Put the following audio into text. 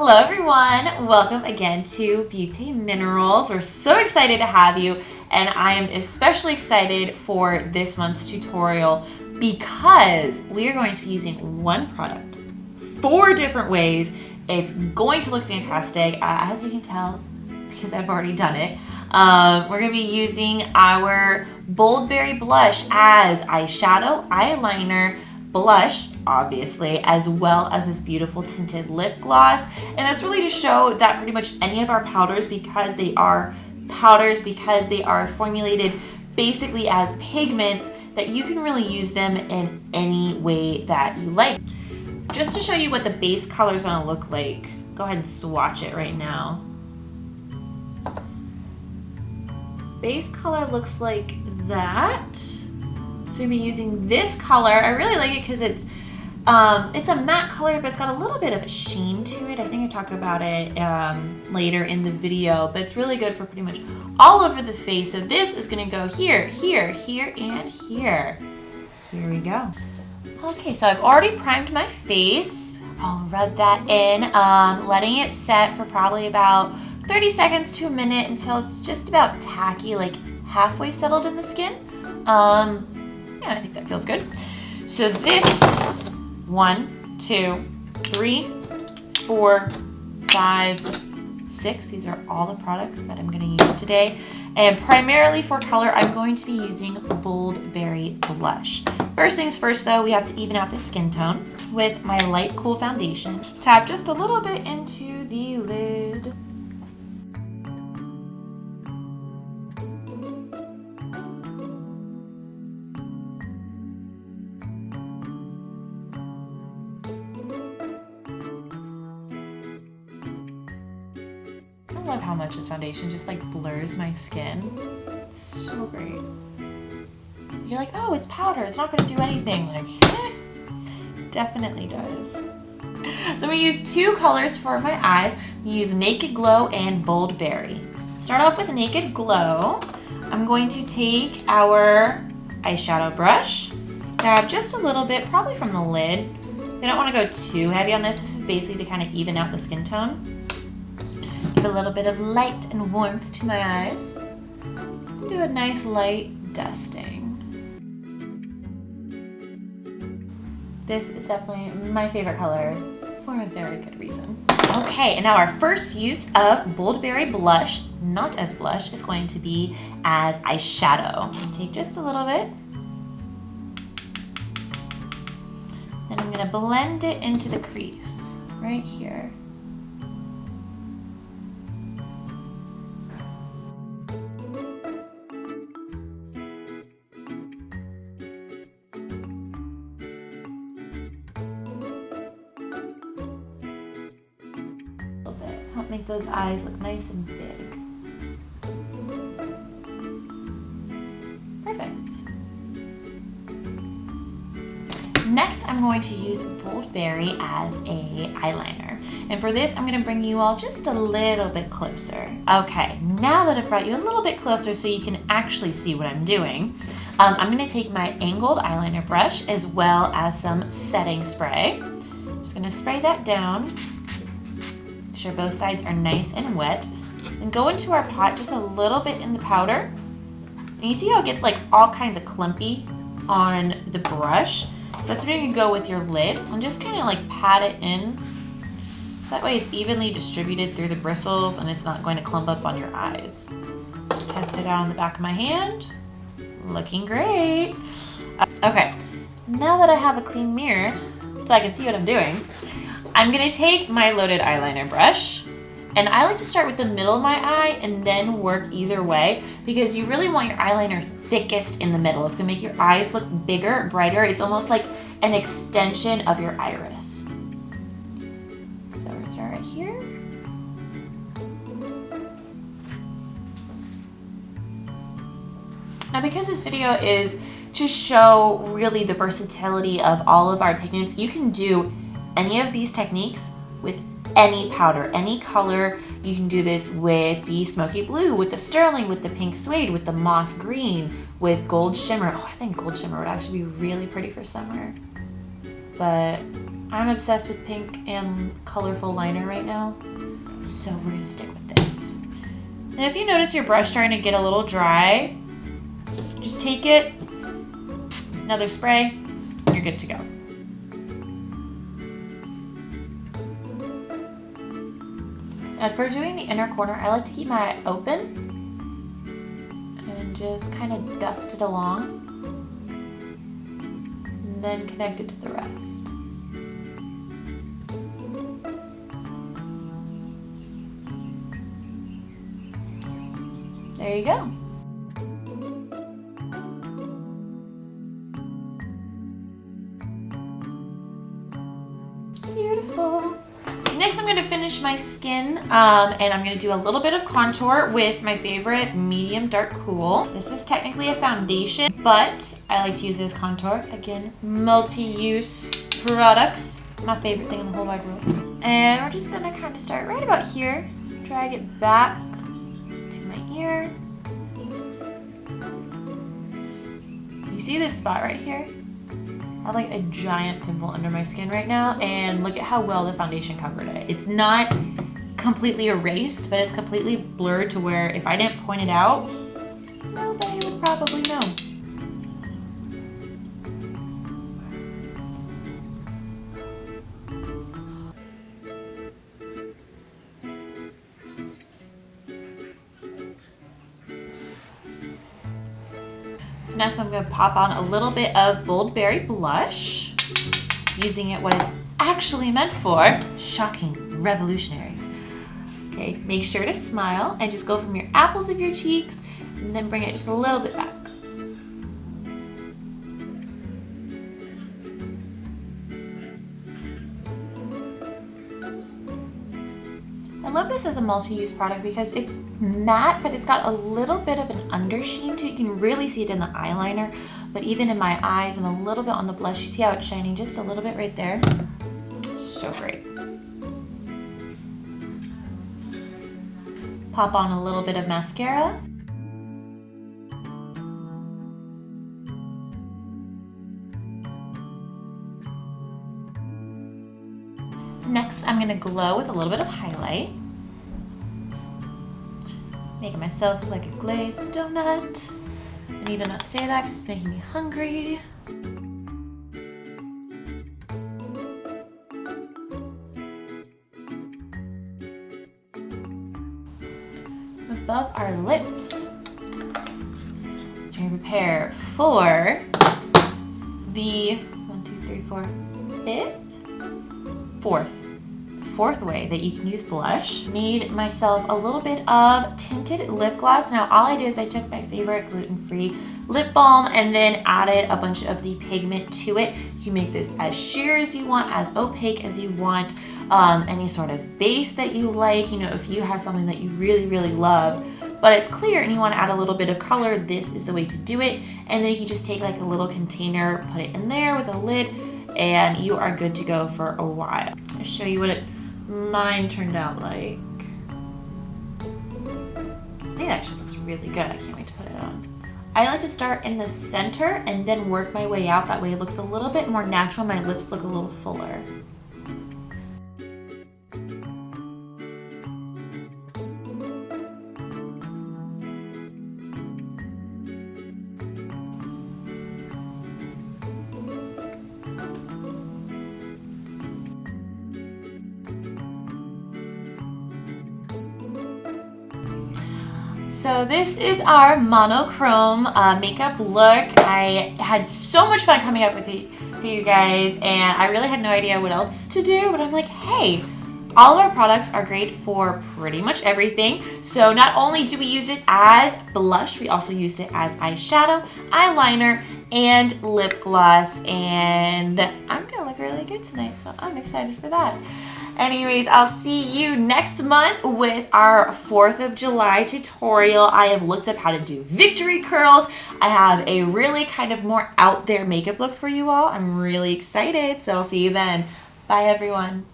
Hello everyone, welcome again to Beauté Minerals. We're so excited to have you, and I am especially excited for this month's tutorial because we are going to be using one product 4 different ways. It's going to look fantastic, as you can tell because I've already done it. We're going to be using our Bold Berry blush as eyeshadow, eyeliner, blush, obviously, as well as this beautiful tinted lip gloss. And that's really to show that pretty much any of our powders, because they are formulated basically as pigments, that you can really use them in any way that you like. Just to show you what the base color is going to look like, go ahead and swatch it right now. Base color looks like that. So we'll be using this color. I really like it because it's a matte color, but it's got a little bit of a sheen to it. I think I talk about it later in the video, but it's really good for pretty much all over the face. So this is gonna go here, here, here, and here. Here we go. Okay, so I've already primed my face. I'll rub that in, letting it set for probably about 30 seconds to a minute until it's just about tacky, like halfway settled in the skin. Yeah, I think that feels good. So this 1, 2, 3, 4, 5, 6. These are all the products that I'm going to use today. And primarily for color, I'm going to be using Bold Berry blush. First things first though, we have to even out the skin tone with my light cool foundation. Tap just a little bit into the lid. I love how much this foundation just like blurs my skin. It's so great. You're like, oh, it's powder. It's not going to do anything. Like, it definitely does. So we use 2 colors for my eyes. We use Naked Glow and Bold Berry. Start off with Naked Glow. I'm going to take our eyeshadow brush, dab just a little bit, probably from the lid. So I don't want to go too heavy on this. This is basically to kind of even out the skin tone. Give a little bit of light and warmth to my eyes. And do a nice light dusting. This is definitely my favorite color for a very good reason. Okay, and now our first use of Bold Berry blush, not as blush, is going to be as eyeshadow. Take just a little bit. And I'm gonna blend it into the crease right here. Help make those eyes look nice and big. Perfect. Next, I'm going to use Bold Berry as a eyeliner. And for this, I'm going to bring you all just a little bit closer. Okay, now that I've brought you a little bit closer so you can actually see what I'm doing, I'm going to take my angled eyeliner brush as well as some setting spray. I'm just going to spray that down. Make sure both sides are nice and wet. And go into our pot just a little bit in the powder. And you see how it gets like all kinds of clumpy on the brush? So that's where you can go with your lid and just kind of like pat it in. So that way it's evenly distributed through the bristles and it's not going to clump up on your eyes. Test it out on the back of my hand. Looking great. Okay, now that I have a clean mirror so I can see what I'm doing, I'm gonna take my loaded eyeliner brush, and I like to start with the middle of my eye and then work either way because you really want your eyeliner thickest in the middle. It's gonna make your eyes look bigger, brighter. It's almost like an extension of your iris. So we're gonna start right here. Now because this video is to show really the versatility of all of our pigments, you can do any of these techniques with any powder, any color. You can do this with the smoky blue, with the sterling, with the pink suede, with the moss green, with gold shimmer. Oh, I think gold shimmer would actually be really pretty for summer. But I'm obsessed with pink and colorful liner right now, so we're gonna stick with this. And if you notice your brush starting to get a little dry, just take it, another spray, you're good to go. And for doing the inner corner, I like to keep my eye open and just kind of dust it along and then connect it to the rest. There you go. Beautiful. Next, I'm going to finish my skin, and I'm going to do a little bit of contour with my favorite medium dark cool. This is technically a foundation, but I like to use it as contour. Again, multi-use products, my favorite thing in the whole wide world. And we're just going to kind of start right about here, drag it back to my ear. You see this spot right here? I have like a giant pimple under my skin right now, and look at how well the foundation covered it. It's not completely erased, but it's completely blurred to where if I didn't point it out, nobody would probably know. So next I'm going to pop on a little bit of Bold Berry blush, using it what it's actually meant for. Shocking, revolutionary. Okay, make sure to smile and just go from your apples of your cheeks and then bring it just a little bit back. I love this as a multi-use product because it's matte, but it's got a little bit of an undersheen to it. You can really see it in the eyeliner, but even in my eyes and a little bit on the blush, you see how it's shining just a little bit right there? So great. Pop on a little bit of mascara. Next, I'm gonna glow with a little bit of highlight. Making myself look like a glazed donut. I need to not say that because it's making me hungry. Above our lips, so we prepare for the 1, 2, 3, 4, 5th, fourth way that you can use blush. Need myself a little bit of tinted lip gloss. Now all I did is I took my favorite gluten-free lip balm and then added a bunch of the pigment to it. You can make this as sheer as you want, as opaque as you want, any sort of base that you like. You know, if you have something that you really, really love, but it's clear and you want to add a little bit of color, this is the way to do it. And then you can just take like a little container, put it in there with a lid, and you are good to go for a while. I'll show you what mine turned out like. I think it actually looks really good. I can't wait to put it on. I like to start in the center and then work my way out. That way it looks a little bit more natural. My lips look a little fuller. So this is our monochrome makeup look. I had so much fun coming up with you guys, and I really had no idea what else to do, but I'm like, hey, all of our products are great for pretty much everything. So not only do we use it as blush, we also used it as eyeshadow, eyeliner, and lip gloss, and I'm gonna look really good tonight, so I'm excited for that. Anyways, I'll see you next month with our 4th of July tutorial. I have looked up how to do victory curls. I have a really kind of more out there makeup look for you all. I'm really excited, so I'll see you then. Bye, everyone.